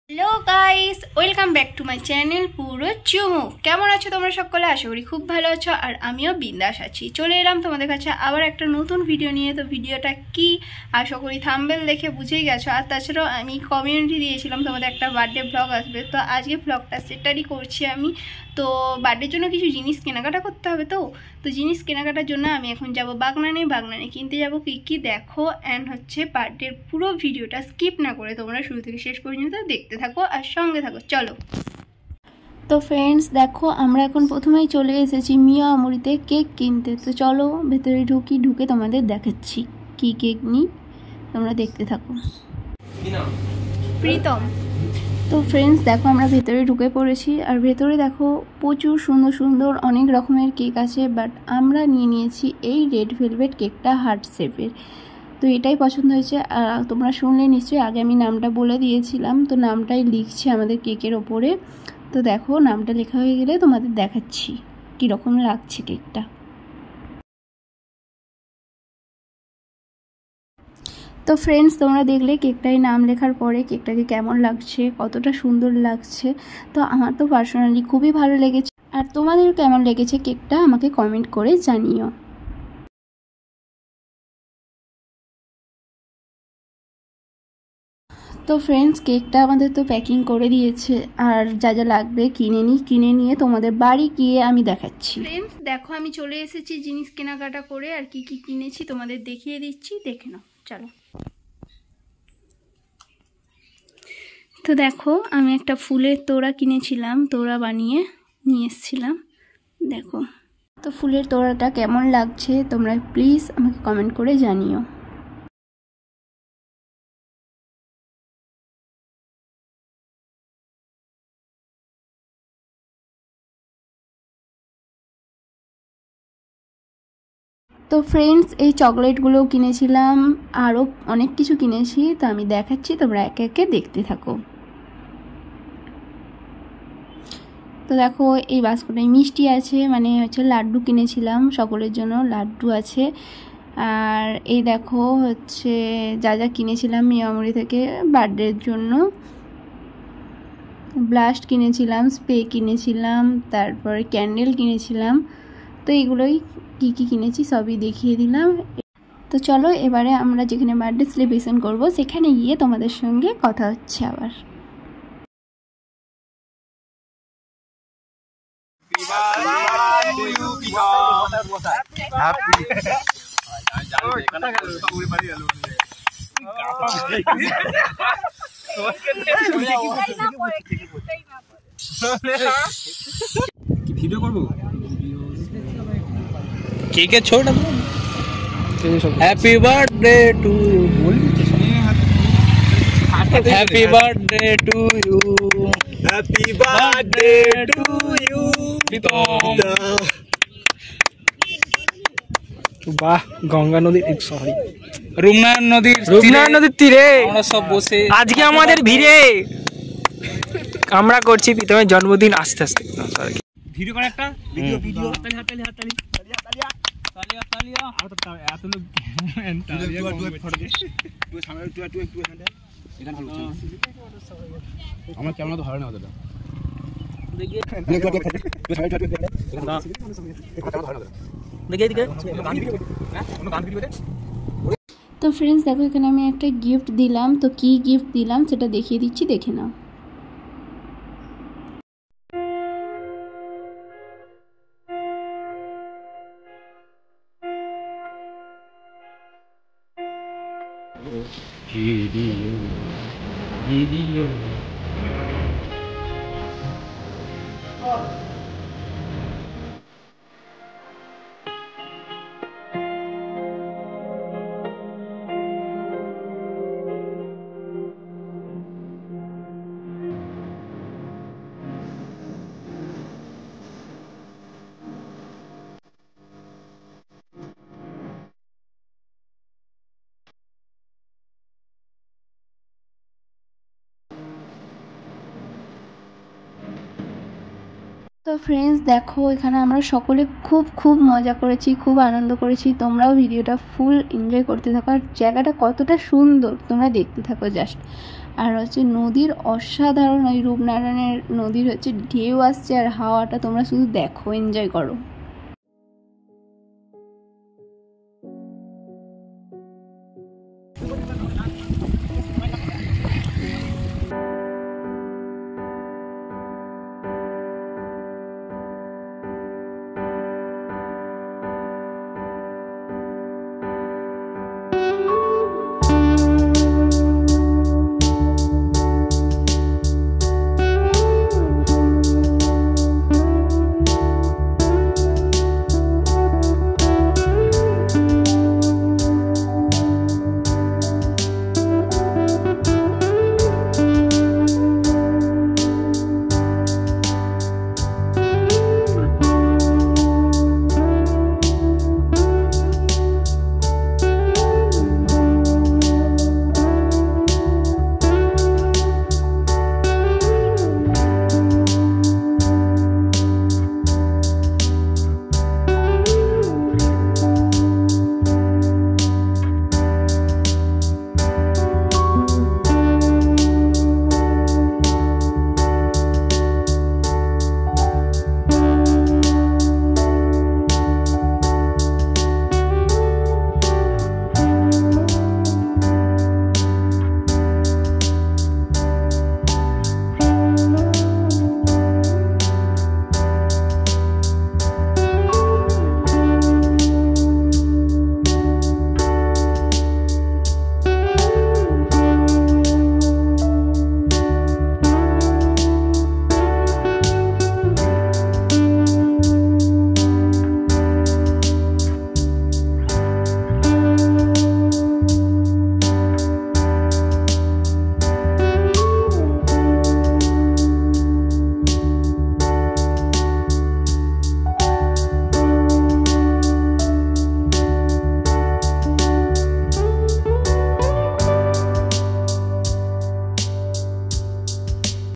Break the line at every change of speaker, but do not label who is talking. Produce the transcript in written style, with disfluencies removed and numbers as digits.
Hello guys, welcome back to my channel পুরো চুমু। কেমন আছো তোমরা সকলে? আশা করি খুব ভালো আছো, আর আমিও বিন্দাস আছি। চলে এলাম তোমাদের কাছে আবার একটা নতুন ভিডিও নিয়ে। তো ভিডিওটা কি আশা করি থাম্বনেল দেখে বুঝেই গেছো। আর তাছাড়াও আমি কমিউনিটি দিয়েছিলাম তোমাদের একটা বার্থডে ব্লগ আসবে, তো আজকে ব্লগটা সেটারই করছি আমি। তো বার্থডের জন্য কিছু জিনিস কেনাকাটা করতে হবে, তো জিনিস কেনাকাটার জন্য আমি এখন যাব বাগনানে কিনতে যাব কি কি দেখো। অ্যান্ড হচ্ছে বার্থডের পুরো ভিডিওটা স্কিপ না করে তোমরা শুরু থেকে শেষ পর্যন্ত দেখতে থাকো আর সঙ্গে থাকো। চলো। তো ফ্রেন্ডস দেখো, আমরা এখন প্রথমেই চলে এসেছি মিয়া আমুরিতে কেক কিনতে। তো চলো ভেতরে ঢুকে তোমাদের দেখাচ্ছি কি কেক নিই, তোমরা দেখতে থাকো। প্রীতম। তো ফ্রেন্ডস দেখো, আমরা ভেতরে ঢুকে পড়েছি, আর ভেতরে দেখো প্রচুর সুন্দর সুন্দর অনেক রকমের কেক আছে, বাট আমরা নিয়ে নিয়েছি এই রেড ভেলভেট কেকটা হার্ট শেপের। তো এটাই পছন্দ হয়েছে। আর তোমরা শুনলে নিশ্চয়ই, আগে আমি নামটা বলে দিয়েছিলাম, তো নামটাই লিখছি আমাদের কেকের ওপরে। তো দেখো নামটা লেখা হয়ে গেলে তোমাদের দেখাচ্ছি কীরকম লাগছে কেকটা। তো ফ্রেন্ডস তোমরা দেখলে কেকটায় নাম লেখার পরে কেকটাকে কেমন লাগছে, কতটা সুন্দর লাগছে। তো আমার তো পার্সোনালি খুবই ভালো লেগেছে, আর তোমাদের কেমন লেগেছে কেকটা আমাকে কমেন্ট করে জানিও। তো ফ্রেন্ডস কেকটা আমাদের তো প্যাকিং করে দিয়েছে, আর যা যা লাগবে কিনে নিয়ে তোমাদের বাড়ি গিয়ে আমি দেখাচ্ছি। ফ্রেন্ডস দেখো, আমি চলে এসেছি জিনিস কেনাকাটা করে, আর কি কি কিনেছি তোমাদের দেখিয়ে দিচ্ছি, দেখে নাও চলো। তো দেখো, আমি একটা ফুলের তোড়া কিনেছিলাম, তোড়া বানিয়ে নিয়ে এসেছিলাম দেখো। তো ফুলের তোড়াটা কেমন লাগছে তোমরা প্লিজ আমাকে কমেন্ট করে জানিও। তো ফ্রেন্ডস এই চকলেটগুলোও কিনেছিলাম, আরও অনেক কিছু কিনেছি, তো আমি দেখাচ্ছি, তোমরা একে একে দেখতে থাকো। তো দেখো এই বাস্কটায় মিষ্টি আছে, মানে হচ্ছে লাড্ডু কিনেছিলাম, সকলের জন্য লাড্ডু আছে। আর এই দেখো হচ্ছে যা যা কিনেছিলাম মিয়ামুড়ি থেকে বার্থডের জন্য। ব্লাস্ট কিনেছিলাম, স্প্রে কিনেছিলাম, তারপরে ক্যান্ডেল কিনেছিলাম। তো এইগুলোই কী কী কিনেছি সবই দেখিয়ে দিলাম। তো চলো এবারে আমরা যেখানে বার্থডে সেলিব্রেশন করব সেখানে গিয়ে তোমাদের সঙ্গে কথা হচ্ছে আবার।
ভিডিও করবো কেকের ছোট happy birthday to happy birthday to you happy birthday to you. বাহ, গঙ্গা নদীর সরি রুমনা নদীর তীরে আমরা সব বসে আজকে আমাদের ভিড়ে আমরা করছি প্রীতমের জন্মদিন। আস্তে আস্তে ভিডিও করে একটা ভিডিও হাততালি এত লোক আমার ক্যামেরা তো ভালো না অতটা।
তো ফ্রেন্ডস দেখো, এখানে আমি একটা গিফট দিলাম, তো কি গিফট দিলাম সেটা দেখিয়ে দিচ্ছি, দেখে নাও। তো ফ্রেন্ডস দেখো, এখানে আমরা সকলে খুব মজা করেছি, খুব আনন্দ করেছি। তোমরাও ভিডিওটা ফুল এনজয় করতে থাকো, আর জায়গাটা কতটা সুন্দর তোমরা দেখতে থাকো জাস্ট। আর হচ্ছে নদীর অসাধারণ, ওই রূপনারায়ণের নদীর হচ্ছে ঢেউ আসছে, আর হাওয়াটা তোমরা শুধু দেখো, এনজয় করো।